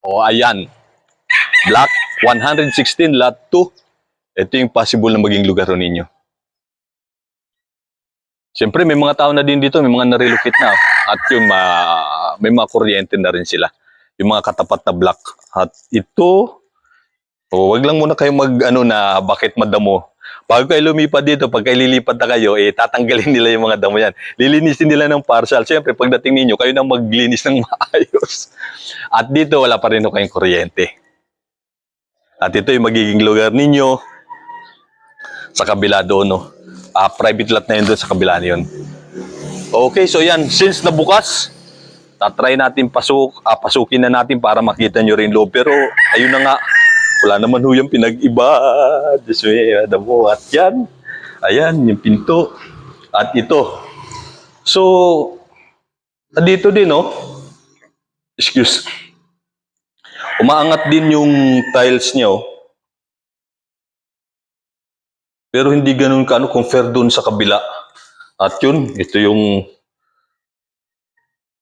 O ayan, Block 116, Lot 2. Ito yung possible na maging lugar ninyo. Siyempre, may mga tao na din dito, may mga narelocate na. At yung may mga kuryente na rin sila. Yung mga katapat na block. At ito, wag lang muna kayo na bakit madamo. Pag kayo lumipat dito, pag kayo lilipat na kayo, tatanggalin nila yung mga damo yan. Lilinisin nila ng partial. Siyempre, pagdating ninyo, kayo nang maglinis ng maayos. At dito, wala pa rin kayong kuryente. At ito yung magiging lugar ninyo sa kabila doon, no? Private lot na yun doon sa kabila na yun. Okay, so yan. Since nabukas, tatry natin pasukin na natin para makita nyo rin loob. Pero, ayun na nga, wala naman ho yung pinag-iba. This way, mo. At yan. Ayan, yung pinto. At ito. So, dito din, no? Excuse. Umaangat din yung tiles niyo. Pero hindi ganun compare doon sa kabila. At yun, ito yung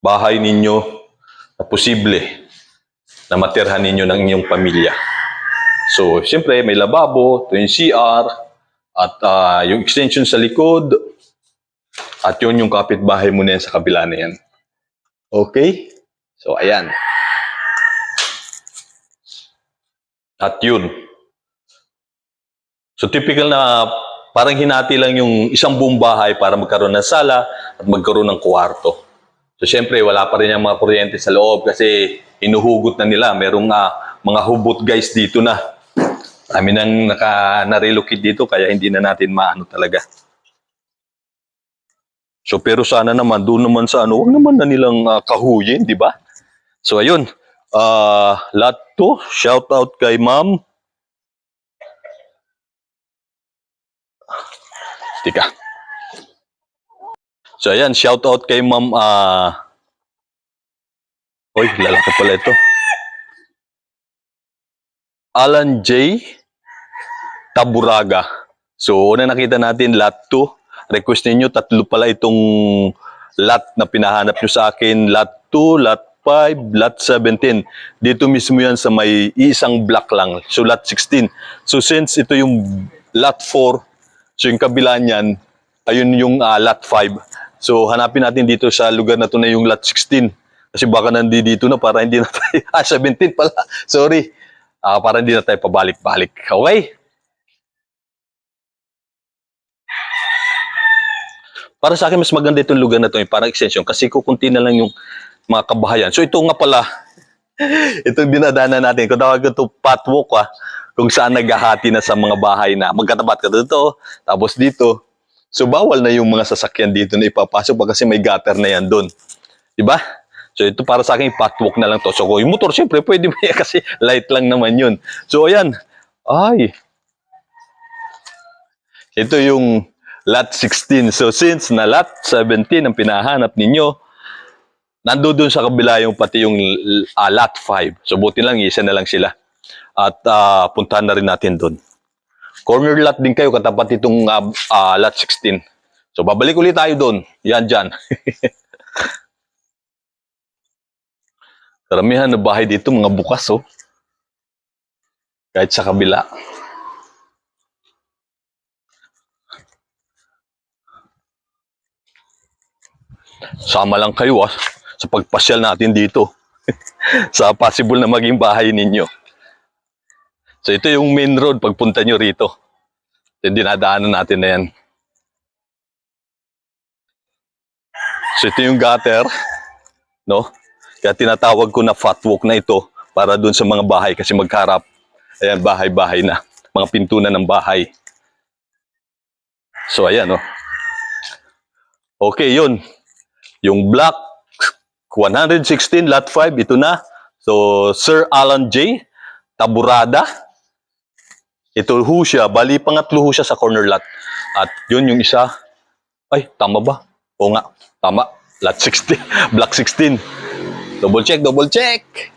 bahay ninyo na posible na matirhan ninyo ng inyong pamilya. So, siyempre, may lababo, ito yung CR, at yung extension sa likod, at yun yung kapitbahay mo na yan sa kabila na yan. Okay? So, ayan. At yun. So, typical na parang hinati lang yung isang buong bahay para magkaroon ng sala at magkaroon ng kwarto. So, siyempre, wala pa rin yung mga kuryente sa loob kasi hinuhugot na nila. Merong mga hubot guys dito na. Kami nang na-relocate dito kaya hindi na natin maano talaga. So, pero sana naman, doon naman sa huwag naman na nilang kahuyin, di ba? So, ayun. Lot 2, shout out kay Ma'am. Tika. So, ayan, shout out kay Ma'am. Oy, lalaki pala ito. Alan J. Taburaga. So, una nakita natin, Lot 2. Request ninyo, 3 pala itong lot na pinahanap nyo sa akin. Lot 2, Lot 5, Lot 17. Dito mismo yan sa may isang block lang. So, Lot 16. So, since ito yung Lot 4, so yung kabila niyan, ayun yung Lot 5. So, hanapin natin dito sa lugar na to na yung Lot 16. Kasi baka nandito na para hindi na tayo, 17 pala. Sorry. Para hindi na tayo pabalik-balik. Okay? Para sa akin, mas maganda itong lugar na to, parang extension. Kasi kukunti na lang yung mga kabahayan. So, ito nga pala, itong dinadaanan natin. Kung tawag ito pathwalk, kung saan naghahati na sa mga bahay na magkatapat ka dito, tapos dito. So, bawal na yung mga sasakyan dito na ipapasok kasi may gutter na yan doon. Diba? So, ito para sa akin, pathwalk na lang to. So, yung motor, syempre, pwede mo yan kasi light lang naman yun. So, ayan. Ay. Ito yung Lot 16. So, since na Lot 17 ang pinahanap ninyo, nandoon sa kabila yung pati yung Lot 5. So, buti lang, isa na lang sila. At puntahan na rin natin doon. Corner lot din kayo, katapat itong Lot 16. So, babalik ulit tayo doon. Yan, dyan. Karamihan na bahay dito, mga bukas, oh. Kahit sa kabila. Sama lang kayo, sa pagpasyal natin dito. Sa possible na maging bahay ninyo. So, ito yung main road pagpunta nyo rito. Ito yung dinadaanan natin na yan. So, ito yung gutter, no? Kaya tinatawag ko na pathwalk na ito para doon sa mga bahay kasi magkarap. Ayan, bahay-bahay na. Mga pintunan ng bahay. So, ayan, no? Okay, yun. Yung block 116, Lot 5, ito na. So, Sir Alan J. Taburada. Ito ho siya. Bali, pangatlo ho siya sa corner lot. At yun yung isa. Ay, tama ba? Oo nga, tama. Lot 16. Block 16. Double check, double check.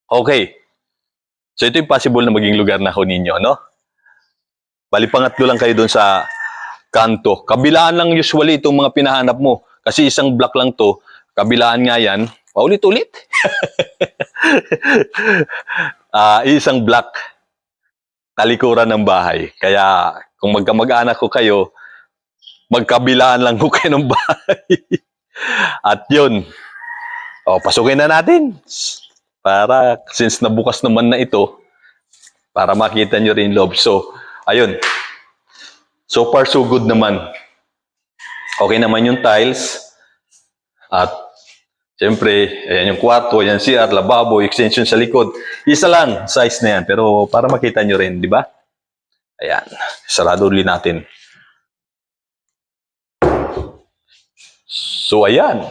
Okay. So, ito yung possible na maging lugar na ho ninyo, no? Bali, pangatlo lang kayo doon sa kanto. Kabilaan lang usually itong mga pinahanap mo. Kasi isang block lang to. Kabilaan nga yan. Paulit-ulit. Isang block talikuran ng bahay. Kaya kung magkamag-anak ko kayo, magkabilaan lang ko kayo ng bahay. At yun, pasukin na natin. Para, since nabukas naman na ito, para makita nyo rin loob. So, ayun. So far, so good naman. Okay naman yung tiles. At, siyempre, ayan yung kwarto, ayan CR, lababo, extension sa likod. Isa lang, size na yan. Pero para makita nyo rin, di ba? Ayan. Sarado ulit natin. So, ayan.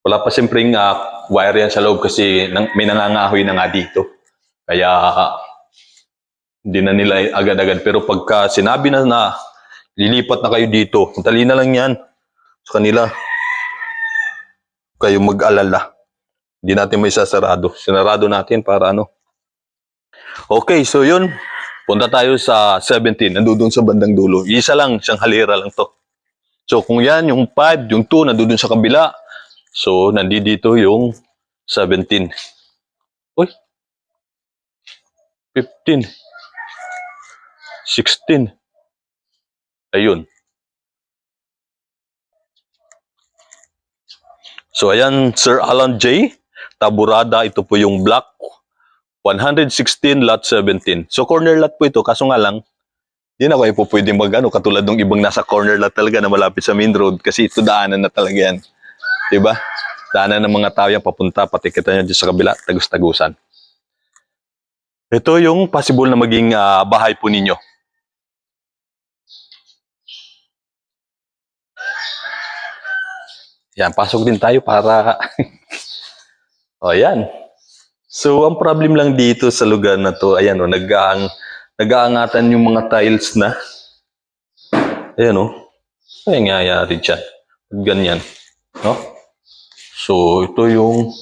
Wala pa siyempreng wire yan sa loob kasi may nangangahoy na nga dito. Kaya, hindi na nila agad-agad. Pero pagka sinabi na lilipat na kayo dito, dali na lang yan sa kanila. Kayo mag-alala. Hindi natin may sasarado. Sinarado natin para ano. Okay, so yun. Punta tayo sa 17. Nandun sa bandang dulo. Isa lang, siyang halira lang to. So kung yan, yung 5, yung 2, nandun sa kabila. So nandito yung 17. Uy. 15. 16. Ayun. So ayan, Sir Alan J. Taburada, ito po yung block 116 lot 17. So corner lot po ito, kaso nga lang, hindi na kayo po pwede katulad ng ibang nasa corner lot talaga na malapit sa main road kasi ito daanan na talaga yan. Diba? Daanan ng mga tao yan papunta, pati kita nyo dyan sa kabila, tagus-tagusan. Ito yung possible na maging bahay po ninyo. Yan, pasok din tayo para... O, yan. So, ang problem lang dito sa lugar na to, ayan o, nag-aangatan yung mga tiles na. Ayan o. Ay, nangyayari dyan. Ganyan. No? So, ito yung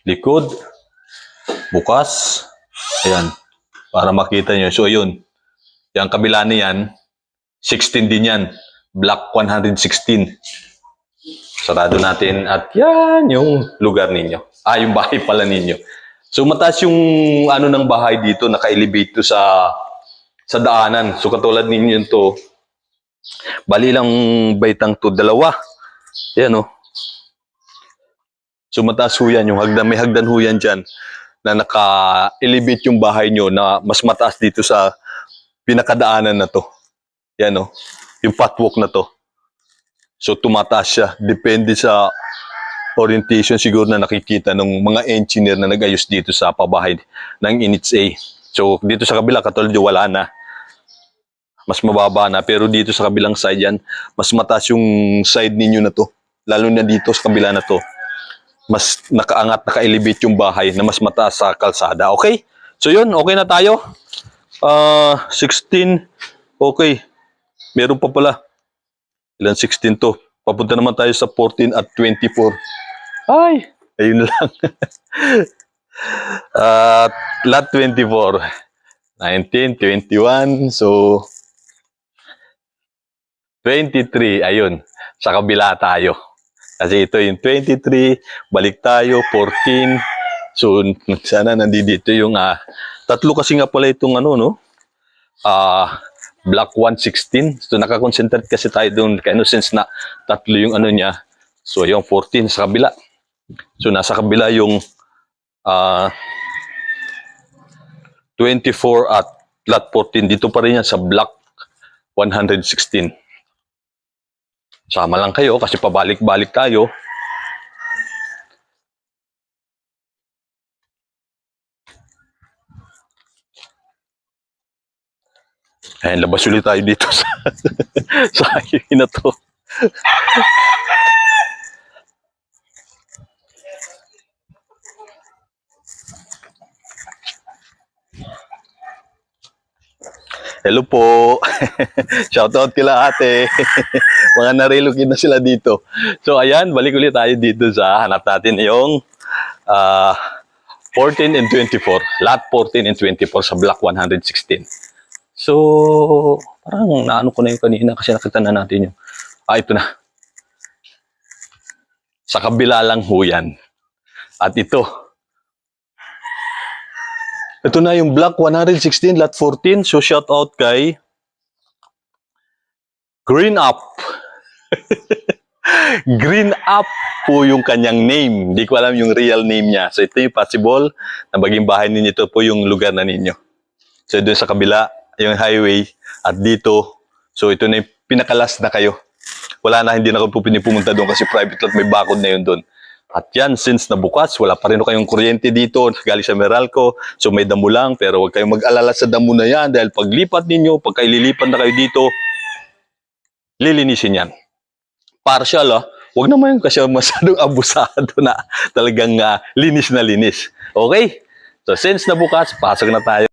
likod. Bukas. Ayan. Para makita nyo. So, ayun. Yung kabila niyan, 16 din yan. Block 116. Sarado natin at yan yung lugar ninyo. Yung bahay pala ninyo. So mataas yung ng bahay dito, naka-elevate to sa daanan. So katulad ninyo to, bali lang baitang to, 2. Yan o. So mataas ho yan, yung hagdan, may hagdan ho yan dyan na naka-elevate yung bahay nyo na mas mataas dito sa pinakadaanan na to. Yan o, yung pathwalk na to. So tumataas siya. Depende sa orientation siguro na nakikita ng mga engineer na nag-ayos dito sa pabahay ng NHA. So dito sa kabila, katulad yung wala na. Mas mababa na. Pero dito sa kabilang side yan, mas mataas yung side ninyo na to. Lalo na dito sa kabila na to. Mas nakaangat, naka-elevate yung bahay na mas mataas sa kalsada. Okay? So yun, okay na tayo. 16. Okay. Meron pa pala. Ilan 16 to? Papunta naman tayo sa 14 at 24. Ay, ayun lang. Lot 24. 19, 21. So, 23. Ayun. Sa kabila tayo. Kasi ito yung 23. Balik tayo. 14. So, sana nandito yung... tatlo kasi nga pala itong no? Block 116. So, nakakonsentrate kasi tayo doon. Kaya since na tatlo yung niya. So, yung 14 sa kabila. So, nasa kabila yung 24 at lot 14. Dito pa rin yan sa block 116. Sama lang kayo kasi pabalik-balik tayo. Ayan, labas ulit tayo dito sa highway na to. Hello po. Shoutout kila ate. Mga narilukid na sila dito. So ayan, balik ulit tayo dito sa hanap natin yung 14 and 24. Lot 14 and 24 sa block 116. So, parang naano ko na yung kanina kasi nakita na natin yung... ito na. Sa kabila lang ho yan. At ito na yung block 116, lot 14. So, shout out kay Green Up. Green Up po yung kanyang name. Hindi ko alam yung real name niya. So, ito yung possible na maging bahay ninyo. Ito po yung lugar na ninyo. So, doon sa kabila, yung highway. At dito, so ito na yung pinakalas na kayo. Wala na, hindi na kayo po pinipumunta doon kasi private lot, may bakod na yun doon. At yan, since na bukas, wala pa rin kayong kuryente dito, galing sa Meralco, so may damo lang, pero huwag kayong mag-alala sa damo na yan dahil paglipat ninyo, pagka ililipat na kayo dito, lilinisin yan. Partial, huwag naman kasi masyadong abusado na talagang linis na linis. Okay? So since na bukas, pasok na tayo.